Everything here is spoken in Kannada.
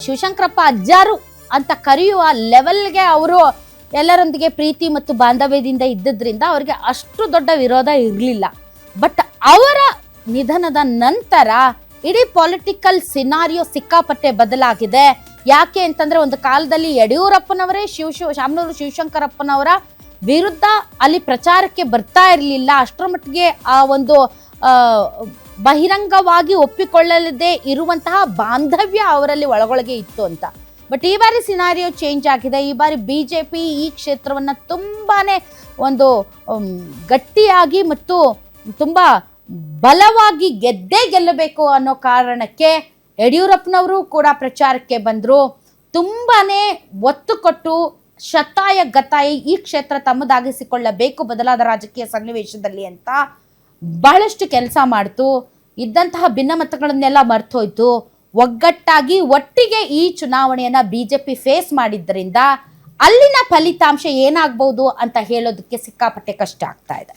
ಶಿವಶಂಕರಪ್ಪ ಅಜ್ಜಾರು ಅಂತ ಕರೆಯುವ ಲೆವೆಲ್ಗೆ ಅವರು ಎಲ್ಲರೊಂದಿಗೆ ಪ್ರೀತಿ ಮತ್ತು ಬಾಂಧವ್ಯದಿಂದ ಇದ್ದಿದ್ರಿಂದ ಅವ್ರಿಗೆ ಅಷ್ಟು ದೊಡ್ಡ ವಿರೋಧ ಇರಲಿಲ್ಲ. ಬಟ್ ಅವರ ನಿಧನದ ನಂತರ ಇಡೀ ಪೊಲಿಟಿಕಲ್ ಸಿನಾರಿಯೋ ಸಿಕ್ಕಾಪಟ್ಟೆ ಬದಲಾಗಿದೆ. ಯಾಕೆ ಅಂತಂದ್ರೆ ಒಂದು ಕಾಲದಲ್ಲಿ ಯಡಿಯೂರಪ್ಪನವರೇ ಶಾಮನೂರು ಶಿವಶಂಕರಪ್ಪನವರ ವಿರುದ್ಧ ಅಲ್ಲಿ ಪ್ರಚಾರಕ್ಕೆ ಬರ್ತಾ ಇರಲಿಲ್ಲ. ಅಷ್ಟರ ಮಟ್ಟಿಗೆ ಆ ಒಂದು ಬಹಿರಂಗವಾಗಿ ಒಪ್ಪಿಕೊಳ್ಳದೇ ಇರುವಂತಹ ಬಾಂಧವ್ಯ ಅವರಲ್ಲಿ ಒಳಗೊಳಗೆ ಇತ್ತು ಅಂತ. ಬಟ್ ಈ ಬಾರಿ ಸಿನಾರಿಯೋ ಚೇಂಜ್ ಆಗಿದೆ. ಈ ಬಾರಿ ಬಿಜೆಪಿ ಈ ಕ್ಷೇತ್ರವನ್ನ ತುಂಬಾನೇ ಒಂದು ಗಟ್ಟಿಯಾಗಿ ಮತ್ತು ತುಂಬಾ ಬಲವಾಗಿ ಗೆಲ್ಲಬೇಕು ಅನ್ನೋ ಕಾರಣಕ್ಕೆ ಯಡಿಯೂರಪ್ಪನವರು ಕೂಡ ಪ್ರಚಾರಕ್ಕೆ ಬಂದರು. ತುಂಬಾನೇ ಒತ್ತು ಕೊಟ್ಟು ಶತಾಯ ಗತಾಯ ಈ ಕ್ಷೇತ್ರ ತಮ್ಮದಾಗಿಸಿಕೊಳ್ಳಬೇಕು ಬದಲಾದ ರಾಜಕೀಯ ಸನ್ನಿವೇಶದಲ್ಲಿ ಅಂತ ಬಹಳಷ್ಟು ಕೆಲಸ ಮಾಡ್ತು. ಇದ್ದಂತಹ ಭಿನ್ನಮತಗಳನ್ನೆಲ್ಲ ಮರ್ತೋಯ್ತು. ಒಗ್ಗಟ್ಟಾಗಿ ಒಟ್ಟಿಗೆ ಈ ಚುನಾವಣೆಯನ್ನ ಬಿಜೆಪಿ ಫೇಸ್ ಮಾಡಿದ್ದರಿಂದ ಅಲ್ಲಿನ ಫಲಿತಾಂಶ ಏನಾಗಬಹುದು ಅಂತ ಹೇಳೋದಕ್ಕೆ ಸಿಕ್ಕಾಪಟ್ಟೆ ಕಷ್ಟ ಆಗ್ತಾ ಇದೆ.